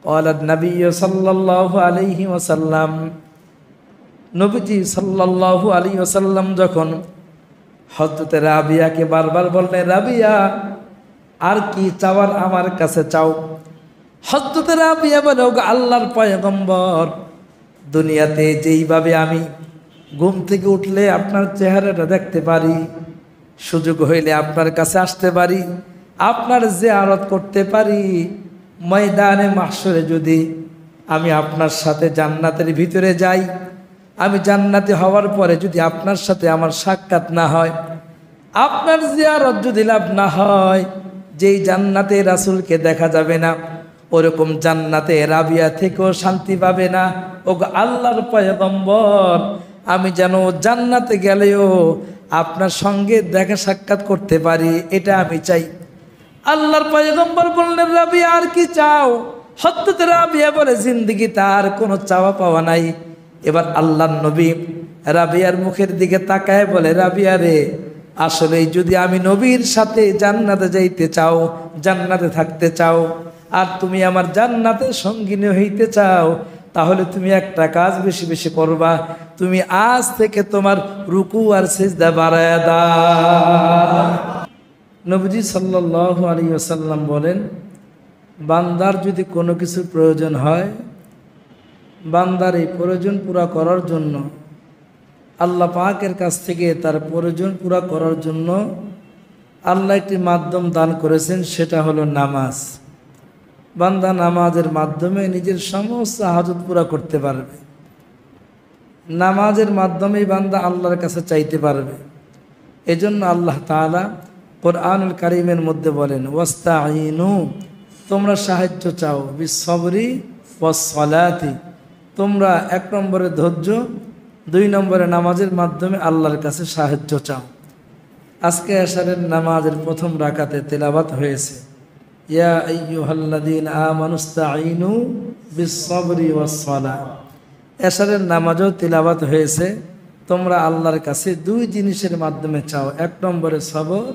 قال النبي صلى الله عليه وسلم নবীজি সাল্লাল্লাহু আলাইহি ওয়াসাল্লাম যখন হযরত রাবিয়াকে বারবার বললেন, রাবিয়া আর কি চাওয়ার আমার কাছে চাও। হযরত রাবিয়া বলে, ওগো আল্লাহর পয়গম্বর, দুনিয়াতে যেইভাবে আমি ঘুম থেকে উঠলে আপনার চেহারাটা দেখতে পারি, সুযোগ হইলে আপনার কাছে আসতে পারি, আপনার জিয়ারত করতে পারি, ময়দানে মাহশরে যদি আমি আপনার সাথে জান্নাতের ভিতরে যাই, আমি জান্নাতে হওয়ার পরে যদি আপনার সাথে আমার সাক্ষাৎ না হয়, আপনার জিয়ারত যদি লাভ না হয়, যেই জান্নাতে রাসূলকে দেখা যাবে না, ওরকম জান্নাতে রাবিয়া থেকেও শান্তি পাবে না। ওগো আল্লাহর পয়গম্বর, আমি যেন জান্নাতে গেলেও আপনার সঙ্গে দেখা সাক্ষাৎ করতে পারি, এটা আমি চাই। আল্লাহর পয়গম্বর বললেন, রাবিয়া আর কি চাও? হযরত রাবিয়া বলে, জিন্দেগি তার কোনো চাওয়া পাওয়া নাই। এবার আল্লাহর নবী রাবিয়ার মুখের দিকে তাকায় বলে, রাবিয়া রে, আসলে যদি আমি নবীর সাথে জান্নাতে যাইতে চাও, জান্নাতে থাকতে চাও, আর তুমি আমার জান্নাতের সঙ্গিনী হইতে চাও, তাহলে তুমি একটা কাজ বেশি বেশি করবা, তুমি আজ থেকে তোমার রুকু আর সিজদা বাড়ায়া দাও। নবীজি সাল্লাল্লাহু আলাইহি ওয়াসাল্লাম বলেন, বান্দার যদি কোনো কিছুর প্রয়োজন হয়, বান্দার এই প্রয়োজন পুরা করার জন্য আল্লাহ পাকের কাছ থেকে তার প্রয়োজন পুরা করার জন্য আল্লাহ একটি মাধ্যম দান করেছেন, সেটা হলো নামাজ। বান্দা নামাজের মাধ্যমে নিজের সমস্ত হাজত পুরা করতে পারবে, নামাজের মাধ্যমেই বান্দা আল্লাহর কাছে চাইতে পারবে। এজন্য আল্লাহ তাআলা কোরআনুল কারীমের মধ্যে বলেন, ওয়াস্তাঈনু, তোমরা সাহায্য চাও, বিসসবরি ওয়াসসালাতি, তোমরা 1 নম্বরে ধৈর্য, 2 নম্বরে নামাজের মাধ্যমে আল্লাহর কাছে সাহায্য চাও। আজকে এশারের নামাজের প্রথম রাকাতে তেলাওয়াত হয়েছে, ইয়া আইয়ুহাল্লাযীনা আমানুস্তাঈনু বিসসবরি ওয়াসসালাহ। এশারের নামাজও তেলাওয়াত হয়েছে, তোমরা আল্লাহর কাছে 2 জিনিসের মাধ্যমে চাও, 1 নম্বরে সবর,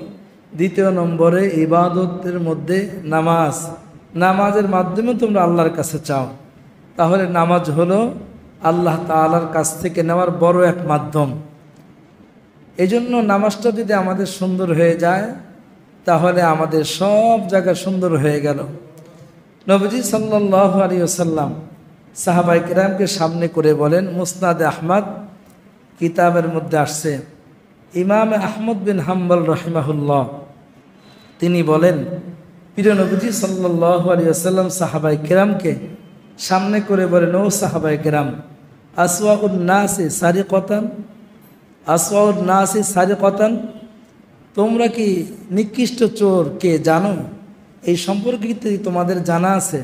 2 নম্বরে ইবাদতের মধ্যে নামাজ, নামাজের মাধ্যমে তোমরা আল্লাহর কাছে চাও। তাহলে নামাজ হলো আল্লাহ তাআলার কাছ থেকে নেওয়ার বড় এক মাধ্যম। এজন্য নামাজটা যদি আমাদের সুন্দর হয়ে যায়, তাহলে আমাদের সব জায়গা সুন্দর হয়ে গেল। নবীজি সাল্লাল্লাহু আলাইহি ওয়াসাল্লাম সাহাবায়ে কেরামকে সামনে করে বলেন, মুসনাদে আহমদ কিতাবের মধ্যে আসছে, ইমাম আহমদ বিন হাম্বল রহিমাহুল্লাহ তিনি বলেন, প্রিয় নবীজি সাল্লাল্লাহু আলাইহি ওয়াসাল্লাম সাহাবায়ে কেরামকে সামনে করে বলেন, ও সাহাবায়ে কেরাম, আসওয়াউন নাসি সারিকাতান, আসওয়াউন নাসি সারিকাতান, তোমরা কি নিকৃষ্ট চোর কে জানো? এই সম্পর্কে কি তোমাদের জানা আছে?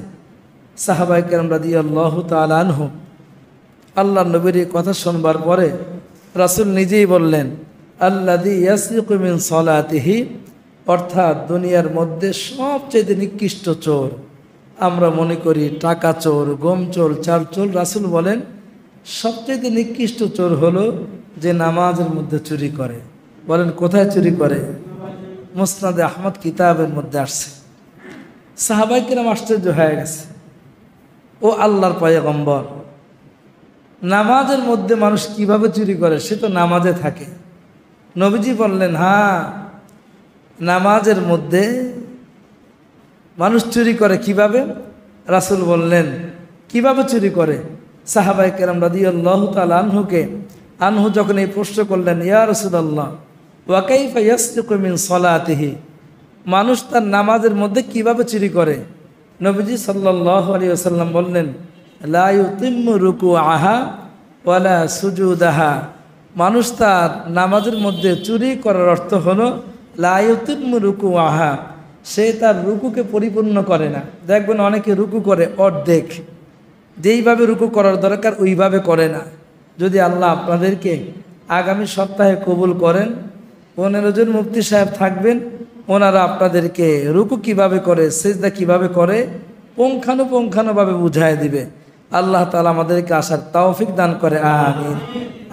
সাহাবায়ে কেরাম রাদিয়াল্লাহু তাআলা আনহু আল্লাহ নবীর এই কথা শুনবার পরে রাসূল নিজেই বললেন, আল্লাযী ইয়াসরিকু মিন সালাতিহি, অর্থাৎ দুনিয়ার মধ্যে সবচেয়ে নিকৃষ্ট চোর আমরা মনে করি টাকা চোর, গম চোর, চাল চোর। রাসূল বলেন সবচেয়ে নিকৃষ্ট চোর হলো যে নামাজের মধ্যে চুরি করে। বলেন কোথায় চুরি করে? মুসনাদে আহমদ কিতাবের মধ্যে আসছে। সাহাবায়ে কেরাম আশ্চর্য হয়ে গেছে, ও আল্লাহর পয়গম্বর, নামাজের মধ্যে মানুষ কিভাবে চুরি করে? সে তো নামাজে থাকে। নবীজি বললেন, হ্যাঁ, নামাজের মধ্যে মানুষ চুরি করে। কিভাবে? রাসূল বললেন, কিভাবে চুরি করে? সাহাবায়ে কেরাম রাদিয়াল্লাহু তাআলা আনহু যখন এই প্রশ্ন করলেন, ইয়া রাসূলুল্লাহ, ওয়া কাইফা ইয়াসরিকু মিন সালাতিহি, মানুষ তার নামাজের মধ্যে কিভাবে চুরি করে? নবীজি সাল্লাল্লাহু আলাইহি ওয়াসাল্লাম বললেন, লা ইউতিম্মু রুকুআহা ওয়ালা সুজুদাহা, মানুষ তার নামাজের মধ্যে চুরি করার অর্থ হলো লা ইউতিম্মু রুকুআহা, সে তার রুকুকে পরিপূর্ণ করে না। দেখবেন অনেকে রুকু করে অর্ধেক, যেইভাবে রুকু করার দরকার ওইভাবে করে না। যদি আল্লাহ আপনাদেরকে আগামী সপ্তাহে কবুল করেন, 15 জন মুফতি সাহেব থাকবেন, ওনারা আপনাদেরকে রুকু কিভাবে করে, সিজদা কিভাবে করে পুঙ্খানুপুঙ্খানুভাবে বুঝায় দিবে। আল্লাহ তাআলা আমাদেরকে আসার তৌফিক দান করে, আমিন।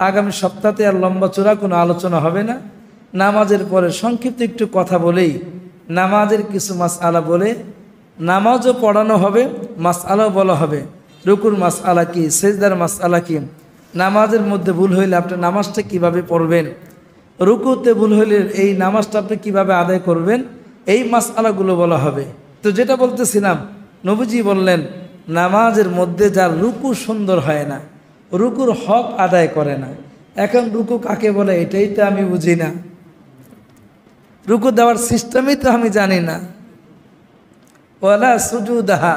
আগামী সপ্তাহে আর লম্বা চূড়া কোনো আলোচনা হবে না। নামাজের পরে সংক্ষিপ্ত একটু কথা বলেই, নামাজের কিছু মাসআলা বলে নামাজও পড়ানো হবে, মাসআলাও বলা হবে। রুকুর মাসআলা কি, সেজদার মাসআলা কি, নামাজের মধ্যে ভুল হইলে আপনি নামাজটা কিভাবে পড়বেন, রুকুতে ভুল হইলে এই নামাজটা আপনি কীভাবে আদায় করবেন, এই মাসআলাগুলো বলা হবে। তো যেটা বলতেছিলাম, নবীজি বললেন নামাজের মধ্যে যার রুকু সুন্দর হয় না, রুকুর হক আদায় করে না। এখন রুকু কাকে বলে এটাই তো আমি বুঝি না, রুকু দেওয়ার সিস্টেমই তো আমি জানি না। ওয়ালা সুজুদাহা,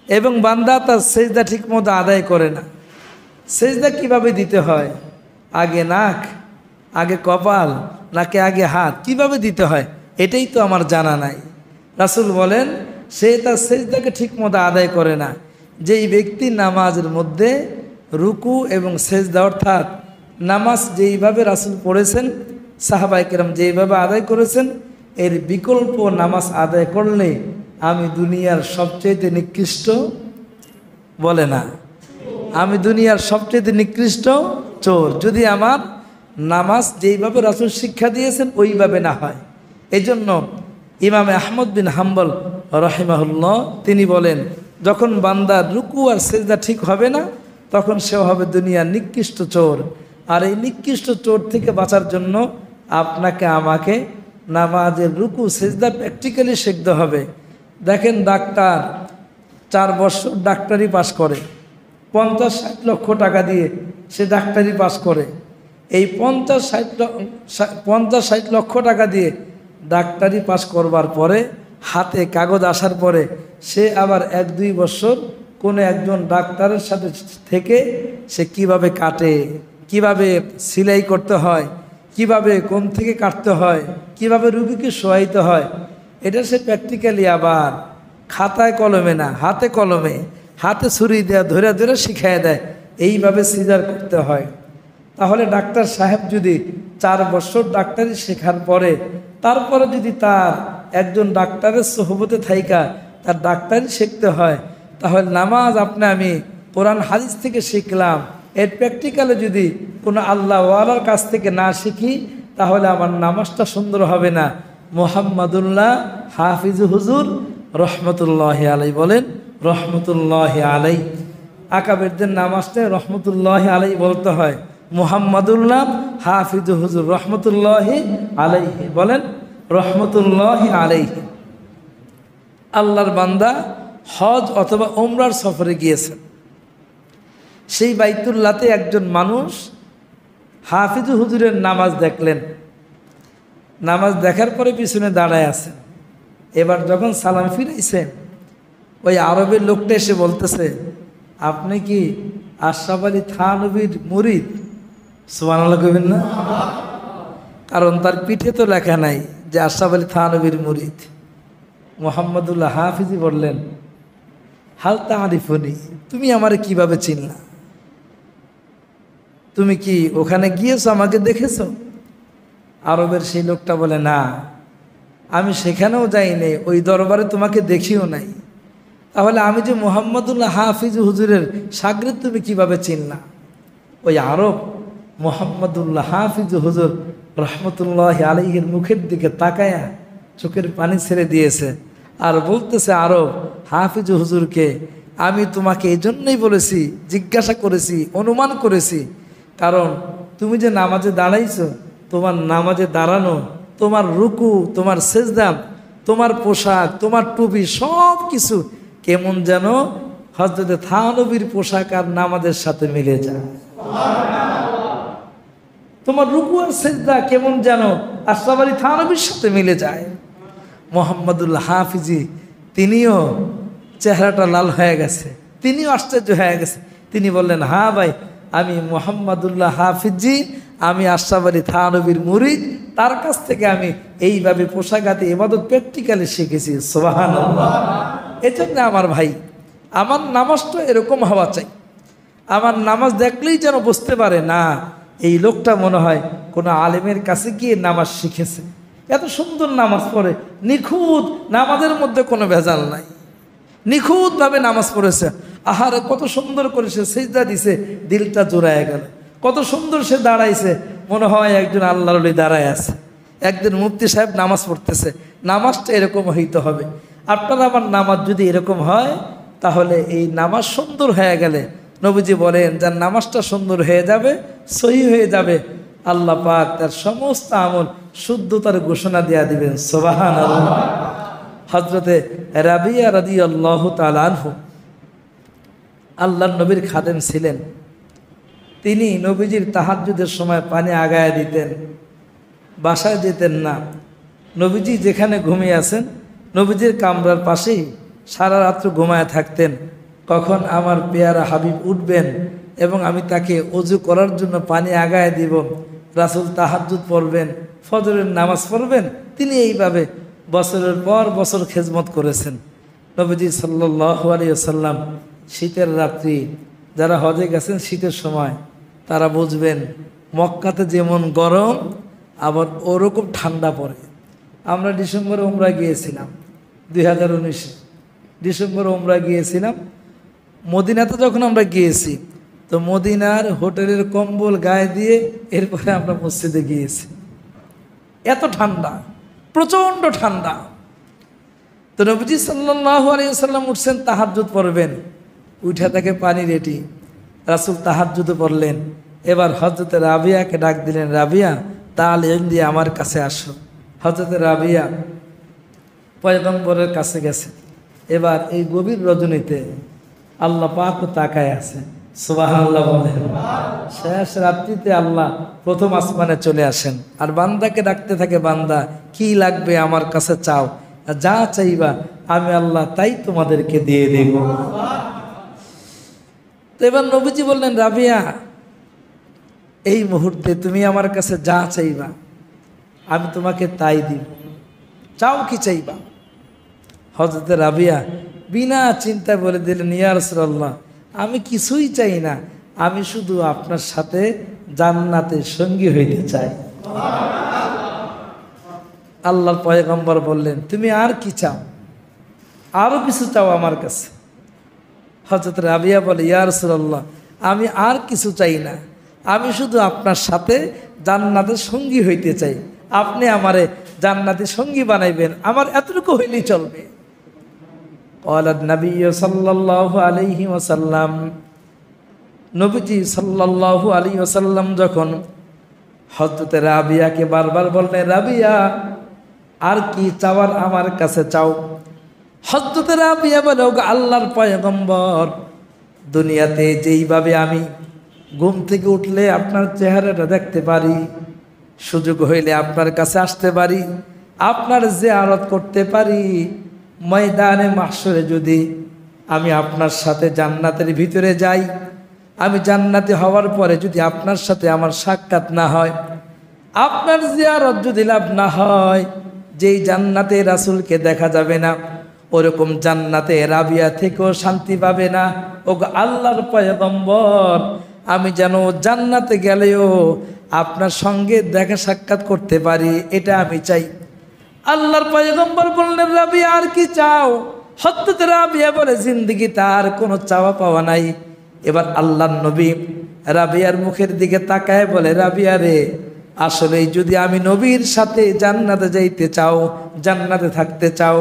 এবং বান্দা তার সেজদা ঠিক মতো আদায় করে না। সেজদা কিভাবে দিতে হয়, আগে নাক, আগে কপাল, নাকি আগে হাত, কিভাবে দিতে হয় এটাই তো আমার জানা নাই। রাসূল বলেন সে তার সেজদাকে ঠিক মতো আদায় করে না। যেই ব্যক্তি নামাজের মধ্যে রুকু এবং সেজদা, অর্থাৎ নামাজ যেইভাবে রাসূল পড়েছেন, সাহাবায়ে কেরাম যেইভাবে আদায় করেছেন, এর বিকল্প নামাজ আদায় করলে আমি দুনিয়ার সবচেয়ে নিকৃষ্ট, বলে না, আমি দুনিয়ার সবচেয়ে নিকৃষ্ট চোর, যদি আমার নামাজ যেইভাবে রাসূল শিক্ষা দিয়েছেন ওইভাবে না হয়। এই জন্য ইমামে আহমদ বিন হাম্বল রাহিমাহুল্লাহ তিনি বলেন, যখন বান্দার রুকু আর সেজদা ঠিক হবে না, তখন সে হবে দুনিয়ার নিকৃষ্ট চোর। আর এই নিকৃষ্ট চোর থেকে বাঁচার জন্য আপনাকে আমাকে নামাজের রুকু সেজদা প্র্যাকটিক্যালি শিখতে হবে। দেখেন, ডাক্তার 4 বছর ডাক্তারি পাস করে, 50-60 লক্ষ টাকা দিয়ে সে ডাক্তারি পাস করে। এই 50-60 লক্ষ টাকা দিয়ে ডাক্তারি পাস করবার পরে হাতে কাগজ আসার পরে সে আবার 1-2 বছর কোনো একজন ডাক্তারের সাথে থেকে সে কিভাবে কাটে, কিভাবে সেলাই করতে হয়, কিভাবে কোন থেকে কাটতে হয়, কিভাবে রুগীকে শোয়াইতে হয়, এটা সে প্র্যাকটিক্যালি আবার খাতায় কলমে না, হাতে কলমে, হাতে ছুরি দেওয়া ধরে ধরে শিখাইয়া দেয়, এইভাবে সিজার করতে হয়। তাহলে ডাক্তার সাহেব যদি 4 বছর ডাক্তারি শেখার পরে তারপরে যদি তার একজন ডাক্তারের সোহবতে থাইকা তার ডাক্তারি শিখতে হয়, তাহলে নামাজ আমি কোরআন হাদিস থেকে শিখলাম, এর প্র্যাকটিক্যালে যদি কোনো আল্লাহওয়ালার কাছ থেকে না শিখি, তাহলে আমার নামাজটা সুন্দর হবে না। মুহাম্মাদুল্লাহ হাফিজ হুজুর রহমতুল্লাহ আলাই বলেন, রহমতুল্লাহ আলাই, আকাবেরদের নামাজটা রহমতুল্লাহ আলাই বলতে হয়। মুহাম্মাদুল্লাহ হাফিজ হুজুর রহমতুল্লাহ আলাইহি বলেন, রহমতুল্লাহ আলাইহি। আল্লাহর বান্দা হজ অথবা উমরার সফরে গিয়েছেন, সেই বাইতুল্লাহতে একজন মানুষ হাফিজ হুজুরের নামাজ দেখলেন, নামাজ দেখার পরে পিছনে দাঁড়ায় আছেন। এবার যখন সালাম ফিরাইছেন, ওই আরবের লোকটা এসে বলতেছে, আপনি কি আশরাফ আলী থানভীর মুরিদ? সুবহানাল্লাহ কইবেন না? কারণ তার পিঠে তো লেখা নাই যে আশরাফ আলী থানভীর মুরিদ। মুহাম্মাদুল্লাহ হাফিজি বললেন, হাল তারিফুনি, তুমি আমারে কিভাবে চিনলা? তুমি কি ওখানে গিয়েছো, আমাকে দেখেছো? আরবের সেই লোকটা বলে, না, আমি সেখানেও যাইনি, ওই দরবারে তোমাকে দেখিও নাই। তাহলে আমি যে মুহাম্মাদুল্লাহ হাফিজ হুজুরের শাগরিদ তুমি কিভাবে চিনলা? ওই আরব মুহাম্মাদুল্লাহ হাফিজ হুজুর রহমতুল্লাহ আলাইহির মুখের দিকে তাকায়া চোখের পানি ছেড়ে দিয়েছে আর বলতেছে, আরব হাফিজ হুজুরকে আমি তোমাকে এই জন্যই বলেছি, জিজ্ঞাসা করেছি, অনুমান করেছি, কারণ তুমি যে নামাজে দাঁড়াইছো, তোমার নামাজে দাঁড়ানো, তোমার রুকু, তোমার সেজদা, তোমার পোশাক, তোমার টুপি, সব কিছু কেমন যেন হযরতে থানবীর পোশাক আর নামাজের সাথে মিলে যায়। তোমার রুকু আর সেজদা কেমন যেন আশরাফ আলী থানবীর সাথে মিলে যায়। মুহাম্মাদুল্লাহ হাফিজি তিনিও চেহারাটা লাল হয়ে গেছে, তিনিও আশ্চর্য হয়ে গেছে। তিনি বললেন, হ্যাঁ ভাই, আমি মুহাম্মাদুল্লাহ হাফিজি, আমি আশরাফ আলী থানবীর মুরিদ, তার কাছ থেকে আমি এইভাবে পোশাকাতে ইবাদত প্র্যাকটিক্যালি শিখেছি। সুবহানাল্লাহ। এজন্য আমার ভাই, আমার নামাজটা এরকম হওয়া চাই, আমার নামাজ দেখলেই যেন বুঝতে পারে, না এই লোকটা মনে হয় কোনো আলেমের কাছে গিয়ে নামাজ শিখেছে, এত সুন্দর নামাজ পড়ে, নিখুঁত, নামাজের মধ্যে কোনো ভেজাল নাই, নিখুঁতভাবে নামাজ পড়েছে। আহারে কত সুন্দর করে সে সিজদা দিছে, দিলটা জোড়ায় গেল, কত সুন্দর সে দাঁড়াইছে, মনে হয় একজন আল্লাহর ওলি দাঁড়ায় আছে, একজন মুফতি সাহেব নামাজ পড়তেছে। নামাজটা এরকম হইতে হবে। আপনার আমার নামাজ যদি এরকম হয় তাহলে এই নামাজ সুন্দর হয়ে গেলে নবীজি বলেন যার নামাজটা সুন্দর হয়ে যাবে, সহি হয়ে যাবে, আল্লাহ পাক তার সমস্ত আমল শুদ্ধতার ঘোষণা দেয়া দিবেন। সুবহানাল্লাহ। হযরতে রাবিয়া রাদিয়াল্লাহু তাআলা আনহু আল্লাহর নবীর খাদেম ছিলেন। তিনি নবীজির তাহাজ্জুদের সময় পানি আগায় দিতেন, বাসায় যেতেন না। নবীজি যেখানে ঘুমিয়ে আছেন নবীজির কামরার পাশেই সারা রাত্র ঘুমায় থাকতেন। কখন আমার পেয়ারা হাবিব উঠবেন এবং আমি তাকে ওযু করার জন্য পানি আগায় দিব, রাসূল তাহাজ্জুদ পড়বেন, ফজরের নামাজ পড়বেন। তিনি এইভাবে বছরের পর বছর খেজমত করেছেন। নবীজি সাল্লাল্লাহু আলাইহি ওয়াসাল্লাম শীতের রাত্রি, যারা হজে গেছেন শীতের সময় তারা বুঝবেন মক্কাতে যেমন গরম আবার ওরকম ঠান্ডা পড়ে। আমরা ডিসেম্বরে উমরা গিয়েছিলাম, 2019 ডিসেম্বরে উমরা গিয়েছিলাম। মদিনাতে যখন আমরা গিয়েছি তো মদিনার হোটেলের কম্বল গায়ে দিয়ে এরপরে আমরা মসজিদে গিয়েছি। এত ঠান্ডা, প্রচণ্ড ঠান্ডা। তো নবীজি সাল্লাল্লাহু আলাইহি ওয়াসাল্লাম উঠছেন, তাহাজ্জুদ পড়বেন, উঠে থেকে পানি রেডি। রাসূল তাহাজ্জুদ পড়লেন। এবার হযরতে রাবিয়াকে ডাক দিলেন, রাবিয়া তাহলে দিয়ে আমার কাছে আসো। হযরতে রাবিয়া পয়গম্বরের কাছে গেছে। এবার এই গভীর রজনীতে আল্লাহ পাকও তাকায় আছে। সুবহানাল্লাহ বলেন। শেষ রাত্রিতে আল্লাহ প্রথম আসমানে চলে আসেন আর বান্দাকে ডাকতে থাকে, বান্দা কি লাগবে আমার কাছে চাও, যা চাইবা আমি আল্লাহ তাই তোমাদেরকে দিয়ে দেব। তো এবার নবীজি বললেন, রাবিয়া এই মুহূর্তে তুমি আমার কাছে যা চাইবা আমি তোমাকে তাই দিব, চাও কি চাইবা? হযরতে রাবিয়া বিনা চিন্তায় বলে দিলেন, ইয়া রাসূলুল্লাহ আমি কিছুই চাই না, আমি শুধু আপনার সাথে জান্নাতে সঙ্গী হইতে চাই। আল্লাহর পয়গম্বর বললেন, তুমি আর কি চাও? আরো কিছু চাও আমার কাছে? হযরত রাবিয়া বলে, ইয়া রাসূলুল্লাহ আমি আর কিছু চাই না, আমি শুধু আপনার সাথে জান্নাতের সঙ্গী হইতে চাই, আপনি আমারে জান্নাতের সঙ্গী বানাইবেন, আমার এতটুকু হইলেই চলবে। ক্বালান নবী সাল্লাল্লাহু আলাইহি ওয়াসাল্লাম, নবীজি সাল্লাল্লাহু আলাইহি ওয়াসাল্লাম যখন হযরত রাবিয়াকে বারবার বললেন, রাবিয়া আর কি চাওয়ার আমার কাছে চাও? হযরত রাবিয়া বলে, ওগো আল্লাহর পয়গম্বর দুনিয়াতে যেইভাবে আমি ঘুম থেকে উঠলে আপনার চেহারাটা দেখতে পারি, সুযোগ হইলে আপনার কাছে আসতে পারি, আপনার জিয়ারত করতে পারি, ময়দানে মাহশরে যদি আমি আপনার সাথে জান্নাতের ভিতরে যাই, আমি জান্নাতে হওয়ার পরে যদি আপনার সাথে আমার সাক্ষাৎ না হয়, আপনার জিয়ারত যদি লাভ না হয়, যেই জান্নাতে রাসূলকে দেখা যাবে না ওরকম জান্নাতে রাবিয়া থেকেও শান্তি পাবে না। ওগো আল্লাহর পয়গম্বর আমি যেন জান্নাতে গেলেও আপনার সঙ্গে দেখা সাক্ষাৎ করতে পারি, এটা আমি চাই। আল্লাহর পয়গম্বর বললেন, রাবিয়া আর কি চাও? হযরত রাবিয়া বলে, জিন্দেগি তার কোনো চাওয়া পাওয়া নাই। এবার আল্লাহর নবী রাবিয়ার মুখের দিকে তাকায় বলে, রাবিয়া রে আসলে যদি আমি নবীর সাথে জান্নাতে যাইতে চাও, জান্নাতে থাকতে চাও,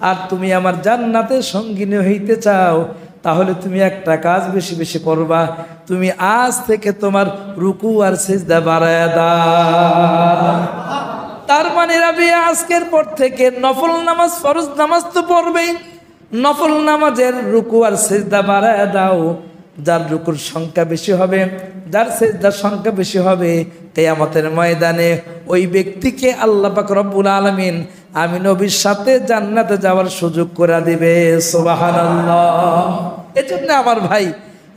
আর তুমি আমার জান্নাতের সঙ্গিনী হইতে চাও, তাহলে তুমি একটা কাজ বেশি বেশি করবা, তুমি আজ থেকে তোমার রুকু আর সিজদা বাড়ায়া দাও। তার মানে রাবিয়া আজকের পর থেকে নফল নামাজ, ফরজ নামাজ তো পড়বেই, নফল নামাজের রুকু আর সিজদা বাড়ায়া দাও। যার রুকুর সংখ্যা বেশি হবে, যার সিজদার সংখ্যা বেশি হবে, কিয়ামতের ময়দানে ওই ব্যক্তিকে আল্লাহ পাক রব্বুল আলামিন আমি নবীর সাথে জান্নাতে যাওয়ার সুযোগ করে দিবে। সুবহানাল্লাহ। এজন্য আমার ভাই,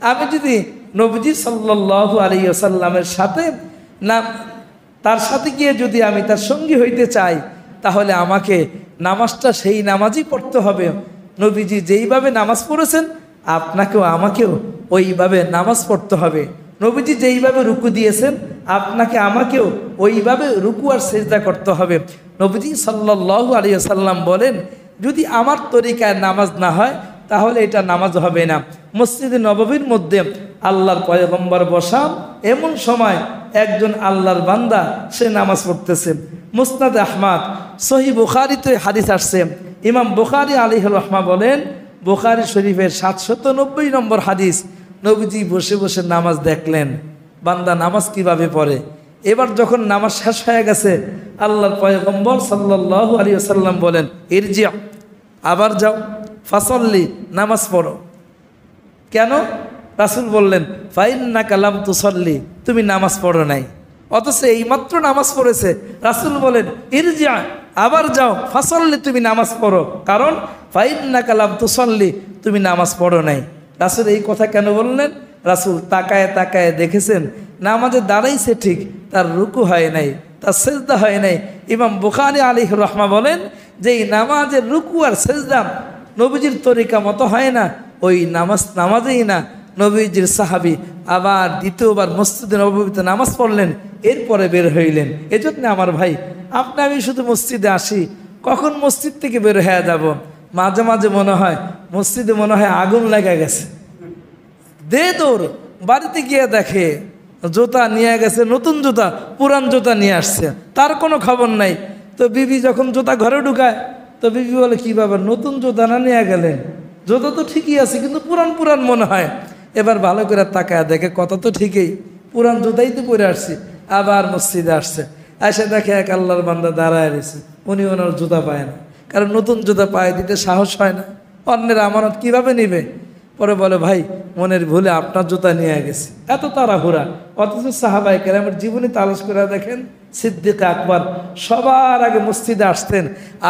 আমি যদি নবীজি সাল্লাল্লাহু আলাইহি ওয়াসাল্লামের সাথে না, তার সাথে গিয়ে যদি আমি তার সঙ্গী হইতে চাই, তাহলে আমাকে নামাজটা সেই নামাজই পড়তে হবে। নবীজি যেইভাবে নামাজ পড়েছেন আপনাকেও আমাকেও ওইভাবে নামাজ পড়তে হবে। নবীজি যেইভাবে রুকু দিয়েছেন আপনাকে আমাকেও ওইভাবে রুকু আর সিজদা করতে হবে। নবীজি সাল্লাল্লাহু আলাইহি ওয়াসাল্লাম বলেন, যদি আমার তরিকায় নামাজ না হয় তাহলে এটা নামাজ হবে না। মসজিদে নববীর মধ্যে আল্লাহর পয়গম্বর বসা, এমন সময় একজন আল্লাহর বান্দা সে নামাজ পড়তেছে। মুসনাদ আহমদ, সহিহ বুখারীতে হাদিস আসছে, ইমাম বুখারী আলাইহির রাহমা বলেন, বুখারী শরীফের 790 নম্বর হাদিস, নবীজি বসে বসে নামাজ দেখলেন, বান্দা নামাজ কিভাবে পড়ে। এবার যখন নামাজ শেষ হয়ে গেছে, আল্লাহর পয়গম্বর সাল্লাল্লাহু আলাইহি ওয়াসাল্লাম বলেন, ইরজি, আবার যাও, ফাসল্লি, নামাজ পড়ো। কেন? রাসূল বললেন, ফাইন্নাকা লাম তুসল্লি, তুমি নামাজ পড়ো নাই। অথচ এইমাত্র নামাজ পড়েছে। রাসূল বলেন, ইরজি, আবার যাও, ফাসল্লি, তুমি নামাজ পড়ো, কারণ ফাইন্নাকা লাম তুসল্লি, তুমি নামাজ পড়ো নাই। রাসূল এই কথা কেন বললেন? রাসূল তাকায় তাকায় দেখেছেন নামাজে দাঁড়াইছে ঠিক, তার রুকু হয় নাই, তার সেজদা হয় নাই। ইমাম বুখারী আলাইহির রাহমা বলেন যে এই নামাজের রুকু আর সেজদা নবীজির তরিকা মতো হয় না, ওই নামাজেই না নবীজির সাহাবী আবার দ্বিতীয়বার মসজিদে নববীতে নামাজ পড়লেন, এরপরে বের হইলেন। এজন্য আমার ভাই, আপনি আমি শুধু মসজিদে আসি, কখন মসজিদ থেকে বের হয়ে যাব। মাঝে মাঝে মনে হয় মসজিদে মনে হয় আগুন লেগে গেছে, দে দৌড়, বাড়িতে গিয়ে দেখে জুতা নিয়ে গেছে, নতুন জুতা, পুরান জুতা নিয়ে আসছে, তার কোনো খবর নাই। তো বিবি যখন জুতা ঘরে ঢুকায়, তো বিবি বলে, কী ব্যাপার, নতুন জুতা না নিয়ে গেলেন? জুতা তো ঠিকই আছে, কিন্তু পুরান পুরান মনে হয়। এবার ভালো করে তাকায় দেখে কথা তো ঠিকই, পুরান জুতাই তো পরে আসছি। আবার মসজিদে আসছে, এসে দেখে এক আল্লাহর বান্দা দাঁড়ায় রয়েছে, উনি ওনার জুতা পায় না, কারণ নতুন জুতা পায়ে দিতে সাহস হয় না, অন্যের আমানত কিভাবে নিবে। পরে বলে, ভাই মনের ভুলে আপনার জুতা নিয়ে গেছে, এত তাড়াহুড়া। অথচ সাহাবায়ে কেরামের জীবনী তালাশ করে দেখেন, সিদ্দিক আকবর সবার আগে মসজিদে আসতেন,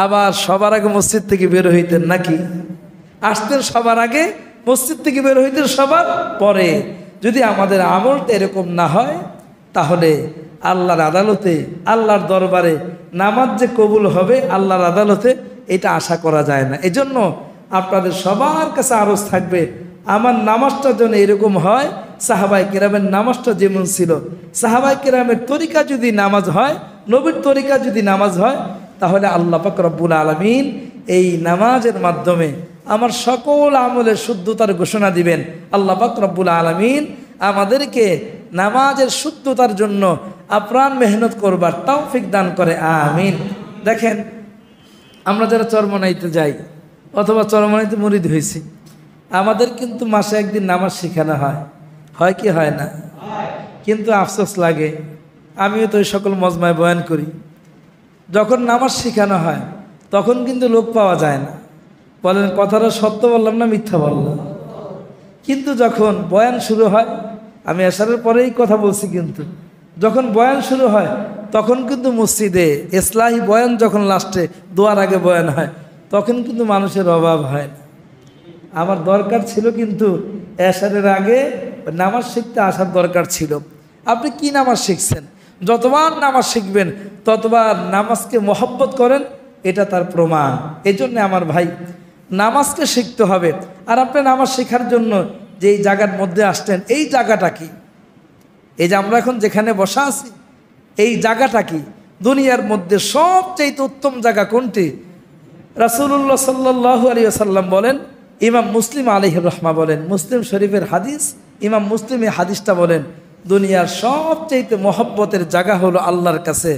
আবার সবার আগে মসজিদ থেকে বের হইতেন নাকি? আসতেন সবার আগে, মসজিদ থেকে বের হইতেন সবার পরে। যদি আমাদের আমলটা এরকম না হয়, তাহলে আল্লাহর আদালতে, আল্লাহর দরবারে নামাজ যে কবুল হবে আল্লাহর আদালতে, এটা আশা করা যায় না। এজন্য আপনাদের সবার কাছে আরজ থাকবে, আমার নামাজটা যেন এরকম হয় সাহাবায়ে কেরামের নামাজটা যেমন ছিল। সাহাবায়ে কেরামের তরিকা যদি নামাজ হয়, নবীর তরিকা যদি নামাজ হয়, তাহলে আল্লাহ পাক রব্বুল আলামিন এই নামাজের মাধ্যমে আমার সকল আমলের শুদ্ধতার ঘোষণা দিবেন। আল্লাহ পাক রব্বুল আলামিন আমাদেরকে নামাজের শুদ্ধতার জন্য আপ্রাণ মেহনত করবার তৌফিক দান করে, আমিন। দেখেন, আমরা যারা চরমনাইতে যাই অথবা চরমনাইতে মুরিদ হয়েছি, আমাদের কিন্তু মাসে একদিন নামাজ শেখানো হয়, হয় কি হয় না? কিন্তু আফসোস লাগে, আমিও তো ওই সকল মজমায় বয়ান করি, যখন নামাজ শেখানো হয় তখন কিন্তু লোক পাওয়া যায় না। বলেন কথাটা সত্য বললাম না মিথ্যা বললাম? কিন্তু যখন বয়ান শুরু হয়, আমি এশারের পরেই কথা বলছি, কিন্তু যখন বয়ান শুরু হয় তখন কিন্তু মসজিদে ইসলাহি বয়ান যখন লাস্টে দোয়ার আগে বয়ান হয়, তখন কিন্তু মানুষের অভাব হয় না। আমার দরকার ছিল কিন্তু এশারের আগে নামাজ শিখতে আসার দরকার ছিল। আপনি কি নামাজ শিখছেন? যতবার নামাজ শিখবেন ততবার নামাজকে মহব্বত করেন, এটা তার প্রমাণ। এই জন্যে আমার ভাই, নামাজকে শিখতে হবে। আর আপনি নামাজ শেখার জন্য যেই জায়গার মধ্যে আসতেন, এই জায়গাটা কি? এই যে আমরা এখন যেখানে বসা আছি, এই জায়গাটা কি? দুনিয়ার মধ্যে সবচেয়ে উত্তম জায়গা কোনটি? রাসূলুল্লাহ সাল্লাল্লাহু আলাইহি ওয়াসাল্লাম বলেন, ইমাম মুসলিম আলাইহির রাহমা বলেন, মুসলিম শরীফের হাদিস, ইমাম মুসলিম এই হাদিসটা বলেন, দুনিয়ার সবচেয়ে মহব্বতের জায়গা হলো আল্লাহর কাছে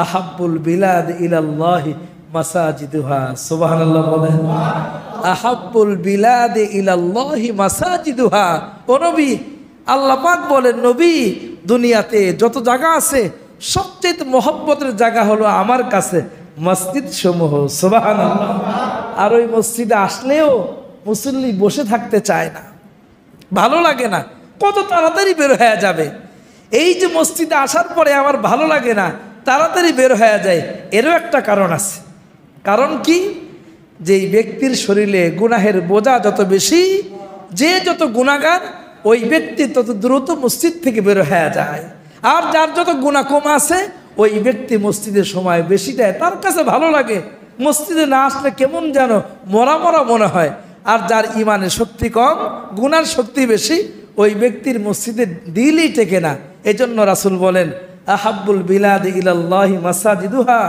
আহাব্বুল বিলাদ ইলাল্লাহি মাসাজিদুহা। সুবহানাল্লাহ বলেন, আহাব্বুল বিলাদ ইলাল্লাহি মাসাজিদুহা। ও নবী, আল্লাহ পাক বলেন, নবী, দুনিয়াতে যত জায়গা আছে সবচেয়ে মহব্বতের জায়গা হলো আমার কাছে মসজিদ সমূহ। সুবহানাল্লাহ। আর ওই মসজিদে আসলেও মুসল্লি বসে থাকতে চায় না, ভালো লাগে না, কত তাড়াতাড়ি বের হয়ে যাবে। এই যে মসজিদে আসার পরে আমার ভালো লাগে না, তাড়াতাড়ি বের হয়ে যায়, এরও একটা কারণ আছে। কারণ কি? যেই ব্যক্তির শরীরে গুনাহের বোঝা যত বেশি, যে যত গুনাহগার, ওই ব্যক্তি তত দ্রুত মসজিদ থেকে বের হয়ে যায়। আর যার যত গুনাহ কম আছে, ওই ব্যক্তি মসজিদের সময় বেশি দেয়, তার কাছে ভালো লাগে। মসজিদে না আসলে কেমন যেন মরা মরা মনে হয়। আর যার ইমানের শক্তি কম, গুনার শক্তি বেশি, ওই ব্যক্তির মসজিদে দিলই টেকে না। এজন্য রাসূল বলেন, আহাব্বুল বিলাদ ইলাল্লাহি মাসাজিদুহা।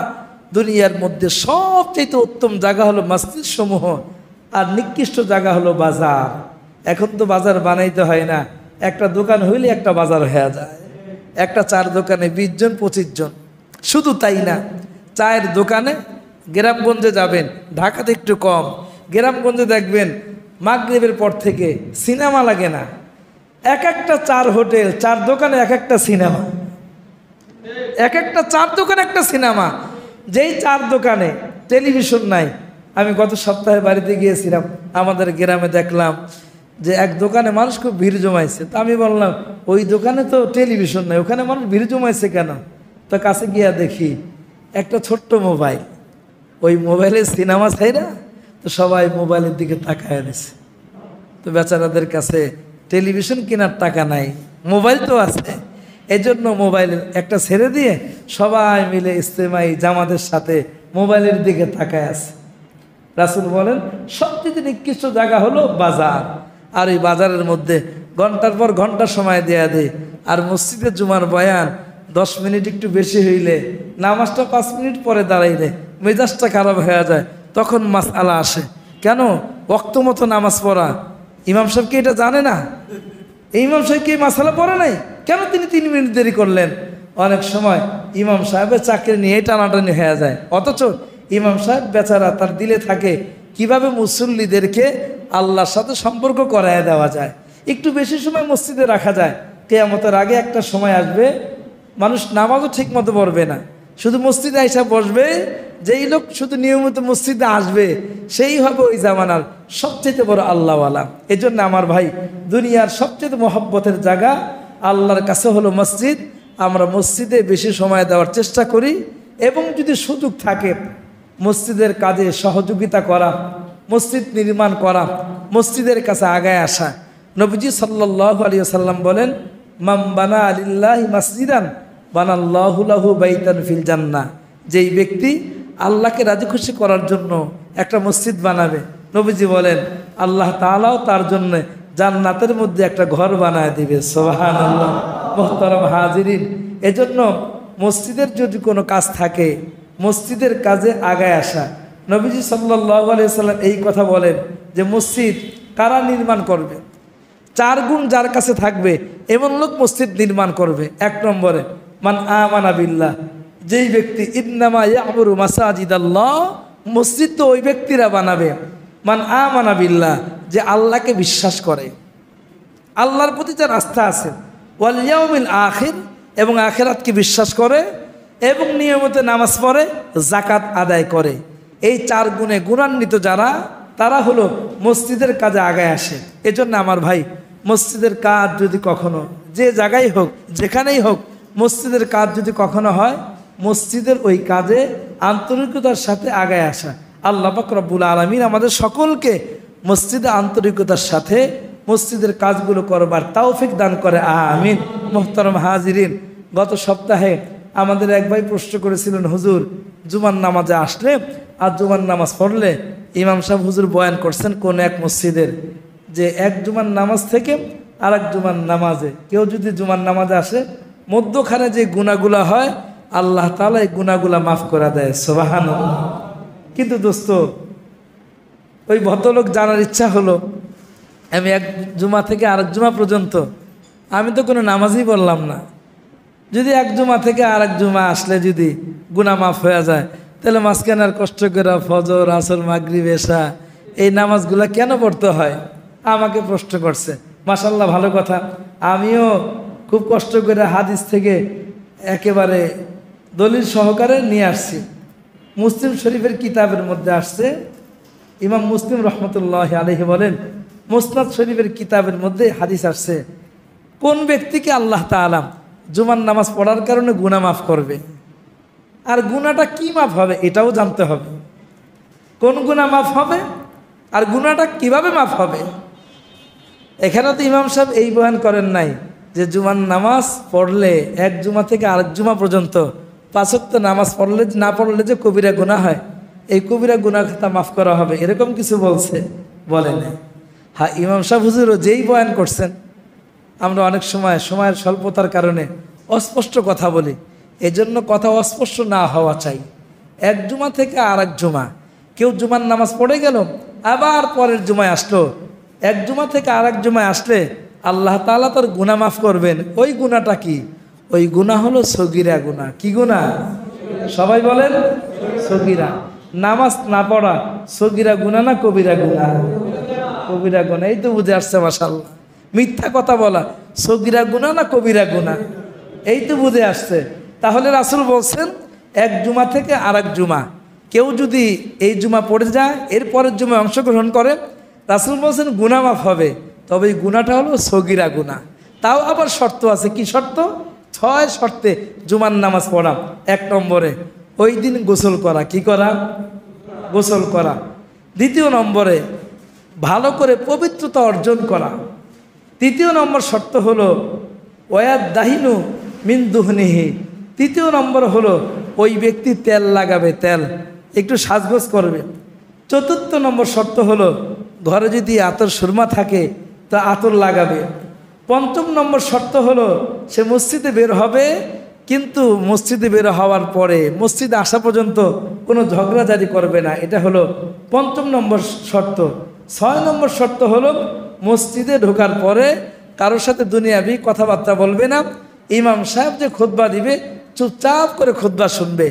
দুনিয়ার মধ্যে সবচেয়ে উত্তম জায়গা হলো মসজিদ সমূহ, আর নিকৃষ্ট জায়গা হলো বাজার। এখন তো বাজার বানাইতে হয় না, একটা দোকান হইলে একটা বাজার হয়ে যায়। একটা চার দোকানে 20 জন 25 জন। শুধু তাই না, চায়ের দোকানে গ্রামগঞ্জে যাবেন, ঢাকাতে একটু কম, গ্রামগঞ্জে দেখবেন মাগরিবের পর থেকে সিনেমা লাগে না, এক একটা 4 হোটেল 4 দোকানে এক একটা সিনেমা, এক একটা 4 দোকানে একটা সিনেমা। যেই 4 দোকানে টেলিভিশন নাই। আমি গত সপ্তাহে বাড়িতে গিয়েছিলাম, আমাদের গ্রামে দেখলাম যে এক দোকানে মানুষ খুব ভিড় জমাইছে। তো আমি বললাম ওই দোকানে তো টেলিভিশন নাই, ওখানে মানুষ ভিড় জমাইছে কেন? তো কাছে গিয়া দেখি একটা ছোট্ট মোবাইল, ওই মোবাইলের সিনেমা ছাইরা তো সবাই মোবাইলের দিকে তাকায় দিছে। তো বেচারাদের কাছে টেলিভিশন কেনার টাকা নাই, মোবাইল তো আছে, এজন্য মোবাইল একটা ছেড়ে দিয়ে সবাই মিলে ইস্তেমাই জামাতের সাথে মোবাইলের দিকে তাকায় আছে। রাসূল বলেন সবচেয়ে নিকৃষ্ট জায়গা হলো বাজার, আর এই বাজারের মধ্যে ঘন্টার পর ঘন্টা সময় দেয়া দেয়। আর মসজিদে জুমার বয়ান 10 মিনিট একটু বেশি হইলে, নামাজটা 5 মিনিট পরে দাঁড়াইলে মেজাজটা খারাপ হয়ে যায়। তখন মাসআলা আসে, কেন ওয়াক্ত মতো নামাজ পড়া? ইমাম সাহেব কি এটা জানে না? এই ইমাম সাহেব কি মাসালা পড়ে নাই? কেন তিনি 3 মিনিট দেরি করলেন? অনেক সময় ইমাম সাহেবের চাকরি নিয়ে টানাটানি হয়ে যায়, অথচ ইমাম সাহেব বেচারা তার দিলে থাকে কিভাবে মুসল্লিদেরকে আল্লাহর সাথে সম্পর্ক করায় দেওয়া যায়, একটু বেশি সময় মসজিদে রাখা যায়। কিয়ামতের আগে একটা সময় আসবে মানুষ নামাজও ঠিক মতো পড়বে না, শুধু মসজিদে আইসা বসবে। যেই লোক শুধু নিয়মিত মসজিদে আসবে সেই হবে ওই জামানার সবচেয়ে বড় আল্লাহওয়ালা। এই জন্য আমার ভাই, দুনিয়ার সবচেয়ে মহব্বতের জায়গা আল্লাহর কাছে হলো মসজিদ। আমরা মসজিদে বেশি সময় দেওয়ার চেষ্টা করি, এবং যদি সুযোগ থাকে মসজিদের কাজে সহযোগিতা করা, মসজিদ নির্মাণ করা, মসজিদের কাছে আগায় আসা। নবীজি সাল্লাল্লাহু আলাইহি ওয়াসাল্লাম বলেন, মান বানা লিল্লাহি মাসজিদান বানাল্লাহু লাহু বাইতান ফিল জান্নাহ। যেই ব্যক্তি আল্লাহকে রাজি খুশি করার জন্য একটা মসজিদ বানাবে, নবীজি বলেন আল্লাহ তাআলাও তার জন্য জান্নাতের মধ্যে একটা ঘর বানায় দিবে। সুবহানাল্লাহ। মুহতারাম হাজিরিন, এজন্য মসজিদের যদি কোনো কাজ থাকে মসজিদের কাজে আগায় আসা। নবীজি সাল্লাল্লাহু আলাইহি ওয়াসাল্লাম এই কথা বলেন যে মসজিদ কারা নির্মাণ করবে? 4 গুণ যার কাছে থাকবে এমন লোক মসজিদ নির্মাণ করবে। 1 নম্বরে মান আমানা বিল্লাহ, যেই ব্যক্তি ইন্নামা ইয়ামুরু মাসাজিদাল্লাহ, মসজিদ তো ওই ব্যক্তিরা বানাবে। মান আমানা বিল্লাহ, যে আল্লাহকে বিশ্বাস করে, আল্লাহর প্রতি যার আস্থা আছে, ওয়াল ইয়াউমিল আখির, এবং আখিরাতকে বিশ্বাস করে, এবং নিয়মিত নামাজ পড়ে, যাকাত আদায় করে। এই 4 গুণে গুণান্বিত যারা, তারা হলো মসজিদের কাজে আগায় আসে। এজন্য আমার ভাই, মসজিদের কাজ যদি কখনো যে জায়গায় হোক, যেখানেই হোক, মসজিদের কাজ যদি কখনো হয়, মসজিদের ওই কাজে আন্তরিকতার সাথে আগায় আসা। আল্লাহ পাক রব্বুল আলামিন আমাদের সকলকে মসজিদে আন্তরিকতার সাথে মসজিদের কাজগুলো করবার তৌফিক দান করে, আমিন। মুহতারাম হাজিরিন, গত সপ্তাহে আমাদের এক ভাই প্রশ্ন করেছিলেন, হুজুর জুমার নামাজে আসলে আর জুমার নামাজ পড়লে, ইমাম সাহেব হুজুর বয়ান করছেন কোন এক মসজিদের, যে এক জুমার নামাজ থেকে আর এক জুমার নামাজে কেউ যদি জুমার নামাজে আসে, মধ্যখানে যে গুনাহগুলা হয় আল্লাহ তাআলা এই গুনাহগুলা মাফ করে দেয়। সুবহানাল্লাহ। কিন্তু দোস্ত, ওই ভদ্রলোক জানার ইচ্ছা হলো, আমি এক জুমা থেকে আরেক জুমা পর্যন্ত আমি তো কোনো নামাজই পড়লাম না, যদি এক জুমা থেকে আরেক জুমা আসলে যদি গুনাহ মাফ হয়ে যায়, তাহলে মাঝখানে আর কষ্ট করে ফজর, আসর, মাগরিব, এশা এই নামাজগুলা কেন পড়তে হয়? আমাকে প্রশ্ন করছে। মাশাআল্লাহ, ভালো কথা। আমিও খুব কষ্ট করে হাদিস থেকে একেবারে দলিল সহকারে নিয়ে আসছি। মুসলিম শরীফের কিতাবের মধ্যে আসছে, ইমাম মুসলিম রহমতুল্লাহি আলাইহি বলেন, মুসনাদ শরীফের কিতাবের মধ্যে হাদিস আসছে, কোন ব্যক্তিকে আল্লাহ তাআলা জুমার নামাজ পড়ার কারণে গুনাহ মাফ করবে, আর গুনাহটা কি মাফ হবে এটাও জানতে হবে। কোন গুনাহ মাফ হবে আর গুনাহটা কিভাবে মাফ হবে? এখানে তো ইমাম সাহেব এই বয়ান করেন নাই যে জুমার নামাজ পড়লে এক জুমা থেকে আরেক জুমা পর্যন্ত 5 ওয়াক্ত নামাজ পড়লে না পড়লে যে কবিরা গুনাহ হয়, এই কবিরা গুনাহ খাতা মাফ করা হবে, এরকম কিছু বলছে? বলে নাই। হ্যাঁ, ইমাম সাহেব হুজুরও যেই বয়ান করছেন, আমরা অনেক সময়ের স্বল্পতার কারণে অস্পষ্ট কথা বলি, এজন্য কথা অস্পষ্ট না হওয়া চাই। এক জুমা থেকে আরেক জুমা কেউ জুমার নামাজ পড়ে গেল, আবার পরের জুমায় আসলো, এক জুমা থেকে আরেক জুমায় আসলে আল্লাহ তাআলা তার গুনাহ মাফ করবেন। ওই গুনাহটা কি? ওই গুনাহ হলো সগীরা গুনাহ। কি গুনাহ? সবাই বলেন সগীরা। নামাজ না পড়া সগীরা গুনাহ না কবিরা গুনাহ? কবিরা গুনাহ। এই তো বুঝে আসছে মাশাআল্লাহ। মিথ্যা কথা বলা সগীরা গুনাহ না কবিরা গুনাহ? এই তো বুঝে আসছে। তাহলে রাসূল বলছেন এক জুমা থেকে আরেক জুমা কেউ যদি এই জুমা পড়ে যায় এরপরের জুমায় অংশগ্রহণ করে, রাসূল বলছেন গুনাহ মাফ হবে, তবে এই গুনাহটা হলো সগীরা গুনাহ। তাও আবার শর্ত আছে। কি শর্ত? 6 শর্তে জুমার নামাজ পড়া। 1 নম্বরে ওই দিন গোসল করা। কি করা? গোসল করা। 2 নম্বরে ভালো করে পবিত্রতা অর্জন করা। 3 নম্বর শর্ত হলো ওয়াদ দাহিনু মিন দুহনিহি। 3 নম্বর হলো ওই ব্যক্তি তেল লাগাবে, তেল একটু সাজগোজ করবে। 4 নম্বর শর্ত হলো ঘরে যদি আতর সুরমা থাকে তা আতর লাগাবে। 5 নম্বর শর্ত হলো সে মসজিদে বের হবে, কিন্তু মসজিদে বের হওয়ার পরে মসজিদে আসা পর্যন্ত কোনো ঝগড়াঝাড়ি করবে না। এটা হলো 5 নম্বর শর্ত। 6 নম্বর শর্ত হলো মসজিদে ঢোকার পরে কারোর সাথে দুনিয়াবি কথাবার্তা বলবে না। ইমাম সাহেব যে খুতবা দিবে চুপচাপ করে খুতবা শুনবে।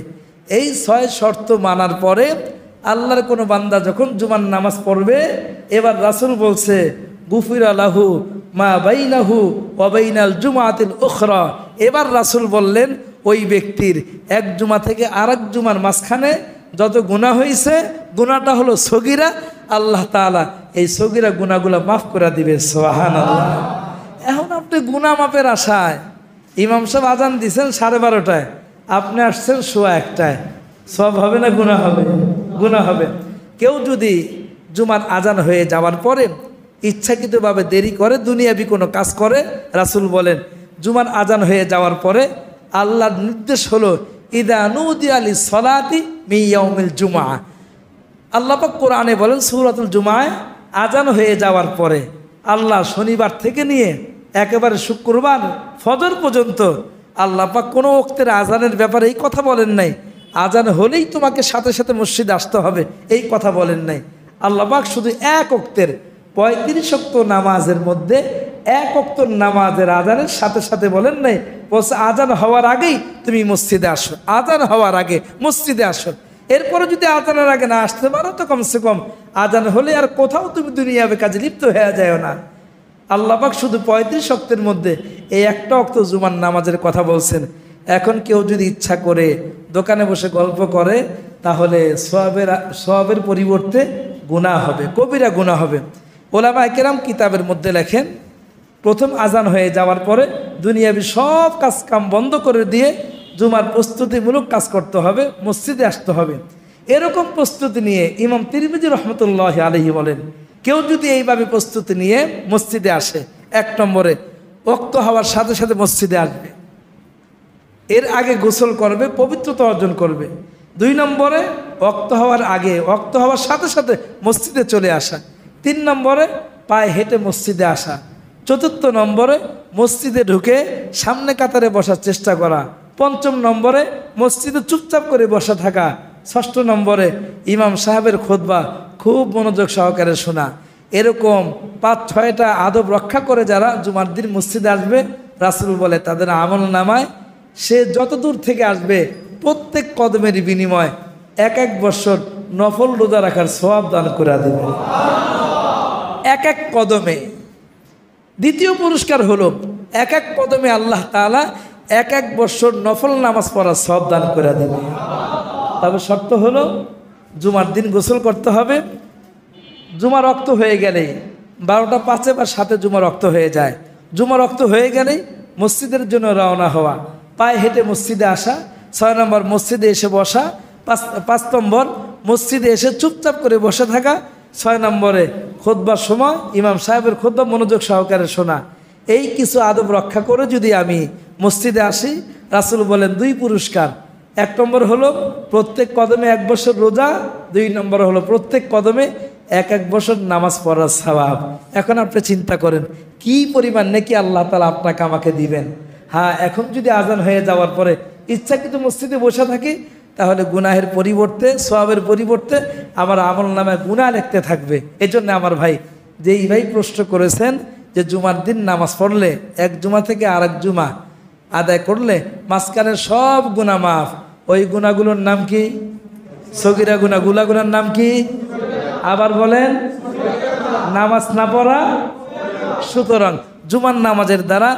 এই 6 শর্ত মানার পরে আল্লাহর কোনো বান্দা যখন জুমার নামাজ পড়বে, এবার রাসূল বলছে গুফিরা লাহু মা বাইনাহু ওয়া বাইনাল জুমাতিল উখরা। এবার রাসূল বললেন ওই ব্যক্তির এক জুমা থেকে আরেক জুমার মাঝখানে যত গুনাহ হয়েছে গুনাহটা হলো সগীরা, আল্লাহ তাআলা এই সগীরা গুনাহগুলো মাফ করে দিবে। সুবহানাল্লাহ। এখন আপনি গুনাহ মাপের আশায় ইমাম সাহেব আজান দিয়েছেন 12:30টায়, আপনি আসছেন 1:15টায়, সব হবে না গুনাহ হবে? গুনাহ হবে। কেউ যদি জুমার আজান হয়ে যাওয়ার পরে ইচ্ছাকৃতভাবে দেরি করে দুনিয়াবি কোনো কাজ করে, রাসূল বলেন জুমার আজান হয়ে যাওয়ার পরে আল্লাহর নির্দেশ হলো ইদা নুদিয়া লিস সালাতি মিন ইয়াউমিল জুমআ। আল্লাহ পাক কোরআনে বলেন সূরাতুল জুমায় আজান হয়ে যাওয়ার পরে আল্লাহ শনিবার থেকে নিয়ে একেবারে শুক্রবার ফজর পর্যন্ত আল্লাহ পাক কোনো ওক্তের আজানের ব্যাপারে এই কথা বলেন নাই। আজান হলেই তোমাকে সাথে সাথে মসজিদে আসতে হবে এই কথা বলেন নাই। আল্লাহ পাক শুধু এক ওক্তের 35 ওয়াক্ত নামাজের মধ্যে 1 ওয়াক্ত নামাজের আজানের সাথে সাথে বলেন নাই, বলছে আজান হওয়ার আগেই তুমি মসজিদে আসো, আজান হওয়ার আগে মসজিদে আসো। এরপরে যদি আজানের আগে না আসতে পারো তো কমসে কম আজান হলে আর কোথাও তুমি দুনিয়াবে কাজে লিপ্ত হয়ে যায় না। আল্লাহ পাক শুধু 35 ওয়াক্তের মধ্যে এই একটা ওয়াক্ত জুমার নামাজের কথা বলছেন। এখন কেউ যদি ইচ্ছা করে দোকানে বসে গল্প করে তাহলে সওয়াবের পরিবর্তে গুনাহ হবে, কবিরা গুনাহ হবে। ওলামায়ে কেরাম কিতাবের মধ্যে লেখেন প্রথম আজান হয়ে যাওয়ার পরে দুনিয়াবি সব কাজ কাম বন্ধ করে দিয়ে জুমার প্রস্তুতিমূলক কাজ করতে হবে, মসজিদে আসতে হবে। এরকম প্রস্তুতি নিয়ে ইমাম তিরমিজি রহমতুল্লাহ আলাইহি বলেন কেউ যদি এইভাবে প্রস্তুতি নিয়ে মসজিদে আসে, 1 নম্বরে ওয়াক্ত হওয়ার সাথে সাথে মসজিদে আসবে, এর আগে গোসল করবে, পবিত্রতা অর্জন করবে। 2 নম্বরে ওয়াক্ত হওয়ার আগে ওয়াক্ত হওয়ার সাথে সাথে মসজিদে চলে আসা। 3 নম্বরে পায়ে হেঁটে মসজিদে আসা। 4 নম্বরে মসজিদে ঢুকে সামনে কাতারে বসার চেষ্টা করা। 5 নম্বরে মসজিদে চুপচাপ করে বসা থাকা। 6 নম্বরে ইমাম সাহেবের খুতবা খুব মনোযোগ সহকারে শোনা। এরকম 5-6টা আদব রক্ষা করে যারা জুমার দিন মসজিদে আসবে, রাসূল বলে তাদের আমল নামায় সে যত দূর থেকে আসবে প্রত্যেক কদমের বিনিময় 1 বছর নফল রোজা রাখার সওয়াব দান করে দেবে, 1 কদমে। দ্বিতীয় পুরস্কার হলো 1 কদমে আল্লাহ তাআলা 1 বছর নফল নামাজ পড়ার সওয়াব দান করে দেবে। তবে শর্ত হলো জুমার দিন গোসল করতে হবে। জুমার রক্ত হয়ে গেলেই 12টা 5 বা 7 জুমার রক্ত হয়ে যায়। জুমার রক্ত হয়ে গেলেই মসজিদের জন্য রওনা হওয়া, পায়ে হেঁটে মসজিদে আসা। 6 নম্বর মসজিদে এসে বসা। 5 নম্বর মসজিদে এসে চুপচাপ করে বসে থাকা। 6 নম্বরে খুতবার সময় ইমাম সাহেবের খুতবা মনোযোগ সহকারে শোনা। এই কিছু আদব রক্ষা করে যদি আমি মসজিদে আসি, রাসূল বলেন 2 পুরস্কার। 1 নম্বর হলো প্রত্যেক কদমে 1 বছর রোজা। 2 নম্বর হলো প্রত্যেক কদমে 1 বছর নামাজ পড়ার সওয়াব। এখন আপনি চিন্তা করেন কি পরিমাণ নাকি আল্লাহ তাআলা আপনাকে আমাকে দিবেন। হ্যাঁ, এখন যদি আজান হয়ে যাওয়ার পরে ইচ্ছাকৃত মসজিদে বসে থাকি তাহলে গুনাহের পরিবর্তে সওয়াবের পরিবর্তে আমার আমল নামায় গুনাহ লিখতে থাকবে। এজন্য আমার ভাই যেই ভাই প্রশ্ন করেছেন যে জুমার দিন নামাজ পড়লে 1 জুমা থেকে আরেক জুমা আদায় করলে মাঝখানের সব গুনাহ মাফ, ওই গুনাহগুলোর নাম কি? সগিরা গুনাহ, গুনার নাম কি? আবার বলেন, নামাজ না পড়া। সুতরাং জুমার নামাজের দ্বারা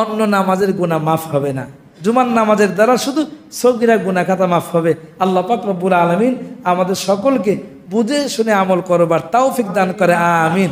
অন্য নামাজের গুনাহ মাফ হবে না, জুমার নামাজের দ্বারা শুধু সগিরা গুনাহ খাতা মাফ হবে। আল্লাহ পাক রব্বুল আলামিন আমাদের সকলকে বুঝে শুনে আমল করবার তৌফিক দান করে, আমিন।